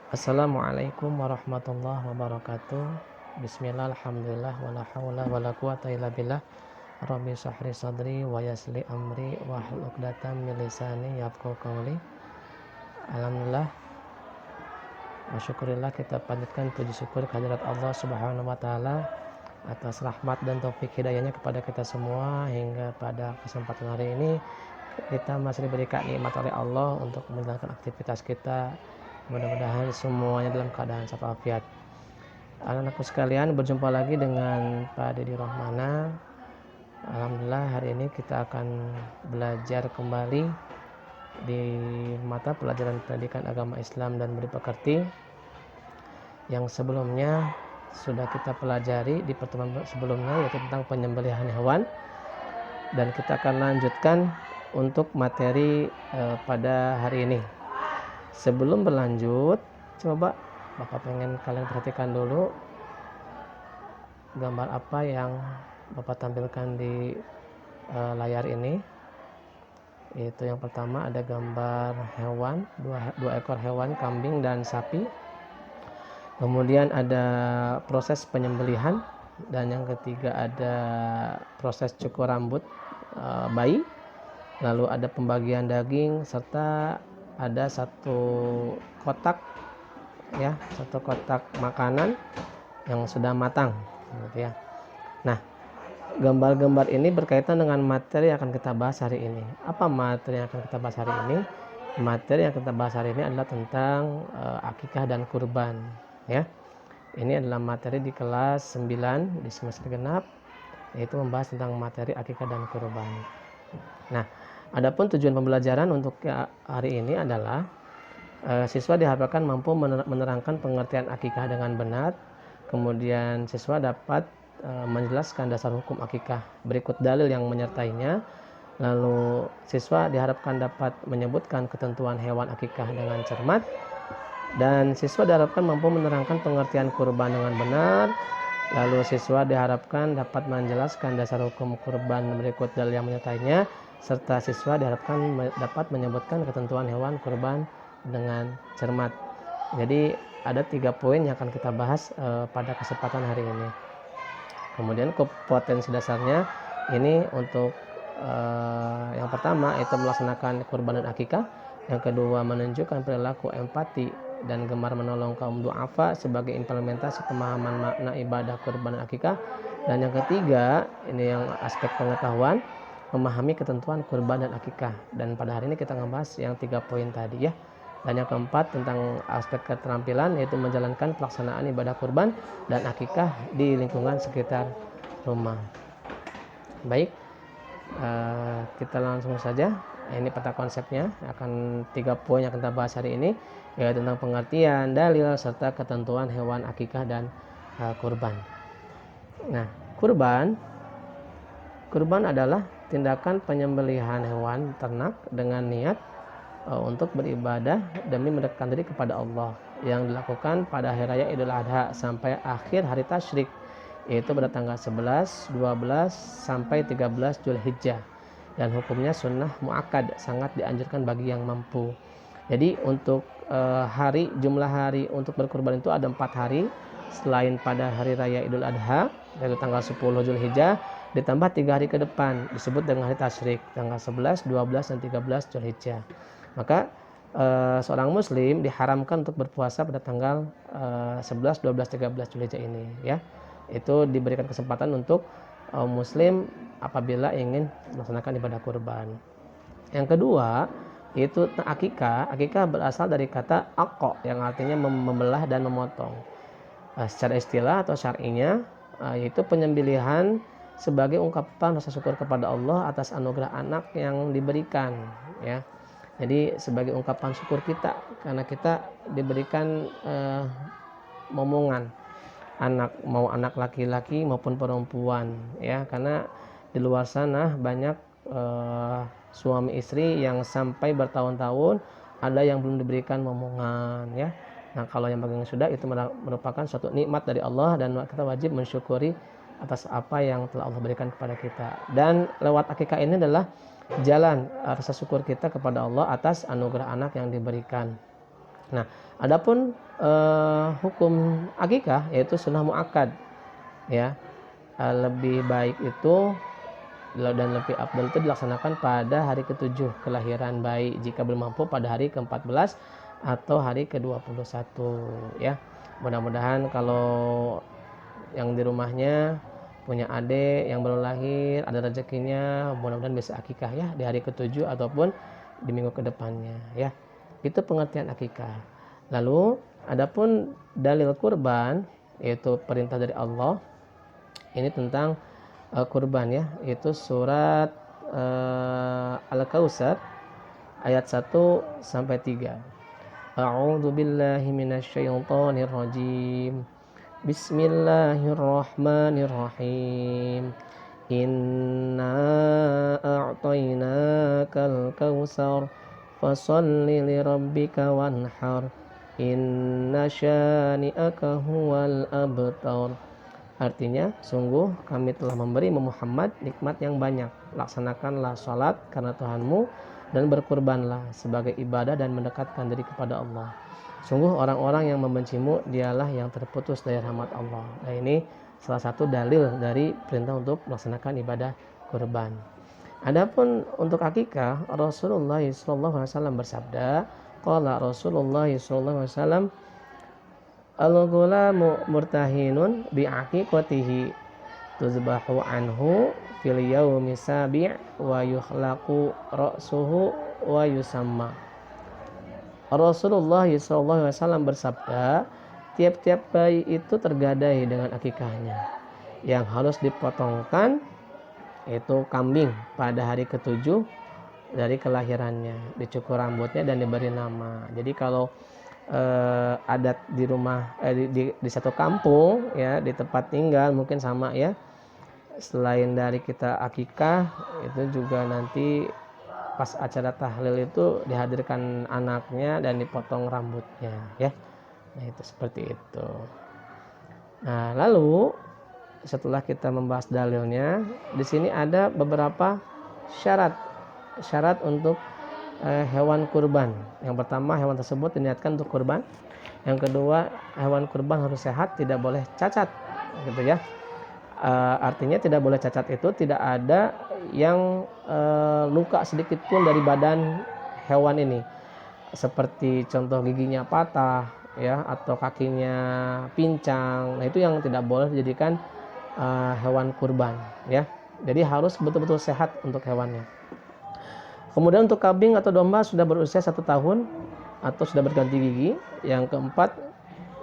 Assalamualaikum warahmatullahi wabarakatuh. Bismillah, alhamdulillah, wala hawla wala quwata illa billah. Rabbi shrahli sadri wa yassir li amri wahlul 'uqdatam min lisani yafqahu qawli. Alhamdulillah wa syukurillah, kita panjatkan puji syukur kehadirat Allah Subhanahu wa taala atas rahmat dan taufik hidayahnya kepada kita semua, hingga pada kesempatan hari ini kita masih diberikan nikmat oleh Allah untuk menjalankan aktivitas kita. Mudah-mudahan semuanya dalam keadaan sehat walafiat. Anak-anakku sekalian, berjumpa lagi dengan Pak Dedi Rohmana. Alhamdulillah, hari ini kita akan belajar kembali di mata pelajaran pendidikan agama Islam dan budi pekerti yang sebelumnya sudah kita pelajari di pertemuan sebelumnya, yaitu tentang penyembelihan hewan, dan kita akan lanjutkan untuk materi pada hari ini. Sebelum berlanjut, coba Bapak pengen kalian perhatikan dulu gambar apa yang Bapak tampilkan di layar ini. Itu yang pertama ada gambar hewan, dua ekor hewan, kambing dan sapi. Kemudian ada proses penyembelihan, dan yang ketiga ada proses cukur rambut bayi. Lalu ada pembagian daging, serta ada satu kotak makanan yang sudah matang gitu ya. Nah, gambar-gambar ini berkaitan dengan materi yang akan kita bahas hari ini. Apa materi yang akan kita bahas hari ini? Materi yang kita bahas hari ini adalah tentang akikah dan kurban ya. Ini adalah materi di kelas 9 di semester genap, yaitu membahas tentang materi akikah dan kurban. Nah, adapun tujuan pembelajaran untuk hari ini adalah siswa diharapkan mampu menerangkan pengertian akikah dengan benar. Kemudian siswa dapat menjelaskan dasar hukum akikah berikut dalil yang menyertainya. Lalu siswa diharapkan dapat menyebutkan ketentuan hewan akikah dengan cermat. Dan siswa diharapkan mampu menerangkan pengertian kurban dengan benar. Lalu siswa diharapkan dapat menjelaskan dasar hukum kurban berikut dalil yang menyertainya, serta siswa diharapkan dapat menyebutkan ketentuan hewan kurban dengan cermat. Jadi ada 3 poin yang akan kita bahas pada kesempatan hari ini. Kemudian kompetensi dasarnya ini untuk yang pertama itu melaksanakan kurban dan akikah. Yang kedua, menunjukkan perilaku empati dan gemar menolong kaum du'afa sebagai implementasi pemahaman makna ibadah kurban dan akikah. Dan yang ketiga, ini yang aspek pengetahuan, memahami ketentuan kurban dan akikah. Dan pada hari ini kita ngebahas yang 3 poin tadi ya. Dan yang keempat tentang aspek keterampilan, yaitu menjalankan pelaksanaan ibadah kurban dan akikah di lingkungan sekitar rumah. Baik, kita langsung saja. Ini peta konsepnya, akan 3 poin yang kita bahas hari ini, yaitu tentang pengertian, dalil, serta ketentuan hewan akikah dan kurban. Nah, kurban adalah tindakan penyembelihan hewan ternak dengan niat untuk beribadah demi mendekatkan diri kepada Allah, yang dilakukan pada hari raya Idul Adha sampai akhir hari tasyrik, yaitu pada tanggal 11, 12 sampai 13 Zulhijjah. Dan hukumnya sunnah muakkad, sangat dianjurkan bagi yang mampu. Jadi untuk jumlah hari untuk berkurban itu ada 4 hari selain pada hari raya Idul Adha, yaitu tanggal 10 Zulhijjah, ditambah 3 hari ke depan disebut dengan hari tasyrik, tanggal 11, 12 dan 13 Zulhijjah. Maka seorang muslim diharamkan untuk berpuasa pada tanggal 11, 12, 13 Zulhijjah ini ya. Itu diberikan kesempatan untuk muslim apabila ingin melaksanakan ibadah kurban. Yang kedua, yaitu akikah. Akikah berasal dari kata aqqa yang artinya membelah dan memotong. Secara istilah atau syar'inya yaitu penyembelihan sebagai ungkapan rasa syukur kepada Allah atas anugerah anak yang diberikan ya. Jadi sebagai ungkapan syukur kita karena kita diberikan momongan anak, mau anak laki-laki maupun perempuan ya, karena di luar sana banyak suami istri yang sampai bertahun-tahun ada yang belum diberikan momongan ya. Nah, kalau yang bagian sudah, itu merupakan suatu nikmat dari Allah dan kita wajib mensyukuri atas apa yang telah Allah berikan kepada kita. Dan lewat akikah ini adalah jalan rasa syukur kita kepada Allah atas anugerah anak yang diberikan. Nah, adapun hukum akikah yaitu sunnah muakkad ya. Lebih baik itu dan lebih afdal itu dilaksanakan pada hari ke-7 kelahiran bayi jika belum mampu pada hari ke-14 atau hari ke-21 ya. Mudah-mudahan kalau yang di rumahnya punya adik yang baru lahir, ada rezekinya, mudah-mudahan bisa akikah ya di hari ke-7 ataupun di minggu kedepannya ya. Itu pengertian akikah. Lalu adapun dalil kurban yaitu perintah dari Allah ini tentang kurban ya, yaitu surat Al-Kautsar ayat 1 sampai 3. A'udzu billahi minasyaitonir rajim. Bismillahirrahmanirrahim. Inna a'tainakal kautsar fasholli lirabbika wanhar. Inna syani'aka huwal abtar. Artinya, sungguh kami telah memberi Muhammad nikmat yang banyak. Laksanakanlah sholat karena Tuhanmu dan berkurbanlah sebagai ibadah dan mendekatkan diri kepada Allah. Sungguh orang-orang yang membencimu dialah yang terputus dari rahmat Allah. Nah, ini salah satu dalil dari perintah untuk melaksanakan ibadah kurban. Adapun untuk akikah, Rasulullah SAW bersabda, qala Rasulullah SAW, al-ghulamu murtahinun bi'aqiqatihi tuzbahu anhu fil yaumi sabi' wa yukhlaqu ra'suhu wa yusamma. Rasulullah SAW bersabda, tiap-tiap bayi itu tergadai dengan akikahnya. Yang harus dipotongkan itu kambing pada hari ke-7 dari kelahirannya, dicukur rambutnya dan diberi nama. Jadi kalau adat di rumah di satu kampung ya, di tempat tinggal mungkin sama ya, selain dari kita akikah itu juga nanti pas acara tahlil itu dihadirkan anaknya dan dipotong rambutnya ya. Nah, itu seperti itu. Nah, lalu setelah kita membahas dalilnya, di sini ada beberapa syarat untuk hewan kurban. Yang pertama, hewan tersebut diniatkan untuk kurban. Yang kedua, hewan kurban harus sehat, tidak boleh cacat, gitu ya. Artinya tidak boleh cacat itu tidak ada yang luka sedikit pun dari badan hewan ini, seperti contoh giginya patah, ya, atau kakinya pincang. Nah, itu yang tidak boleh dijadikan hewan kurban, ya. Jadi harus betul-betul sehat untuk hewannya. Kemudian untuk kambing atau domba sudah berusia 1 tahun atau sudah berganti gigi. Yang keempat,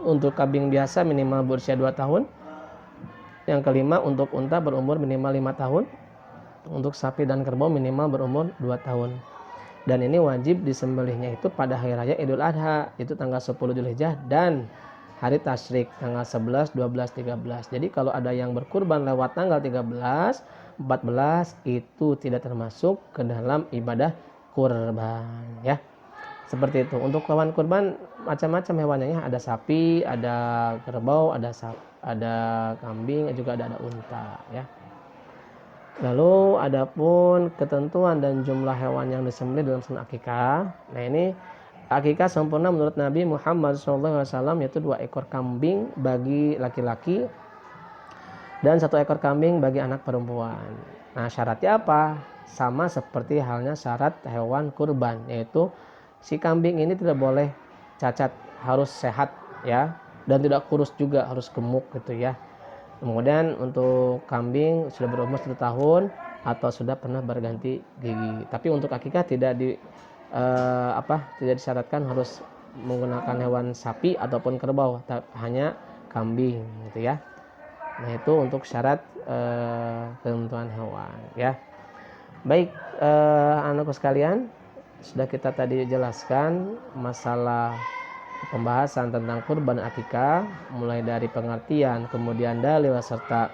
untuk kambing biasa minimal berusia 2 tahun. Yang kelima, untuk unta berumur minimal 5 tahun. Untuk sapi dan kerbau minimal berumur 2 tahun. Dan ini wajib disembelihnya itu pada hari raya Idul Adha, itu tanggal 10 Dzulhijjah, dan hari tasyrik tanggal 11, 12, 13. Jadi kalau ada yang berkurban lewat tanggal 13, 14 itu tidak termasuk ke dalam ibadah kurban, ya. Seperti itu. Untuk hewan kurban macam-macam hewannya ya, ada sapi, ada kerbau, ada kambing, juga ada unta, ya. Lalu adapun ketentuan dan jumlah hewan yang disembelih dalam sunnah akikah. Nah, ini akikah sempurna menurut Nabi Muhammad SAW, yaitu 2 ekor kambing bagi laki-laki dan 1 ekor kambing bagi anak perempuan. Nah, syaratnya apa? Sama seperti halnya syarat hewan kurban, yaitu si kambing ini tidak boleh cacat, harus sehat ya, dan tidak kurus juga, harus gemuk gitu ya. Kemudian untuk kambing sudah berumur 1 tahun atau sudah pernah berganti gigi. Tapi untuk akikah tidak disyaratkan harus menggunakan hewan sapi ataupun kerbau, hanya kambing gitu ya. Nah, itu untuk syarat ketentuan hewan ya. Baik, anakku sekalian, sudah kita tadi jelaskan masalah pembahasan tentang kurban akikah, mulai dari pengertian, kemudian dalil serta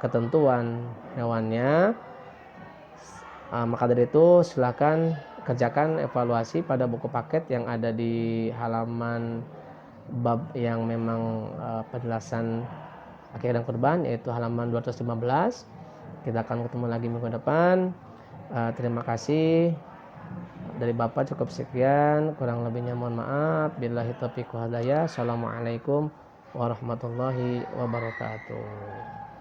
ketentuan hewannya. Maka dari itu silakan kerjakan evaluasi pada buku paket yang ada di halaman bab yang memang penjelasan akikah dan kurban, yaitu halaman 215. Kita akan ketemu lagi minggu depan. Terima kasih. Dari Bapak cukup sekian, kurang lebihnya mohon maaf. Billahi taufiq wal hidayah. Assalamualaikum warahmatullahi wabarakatuh.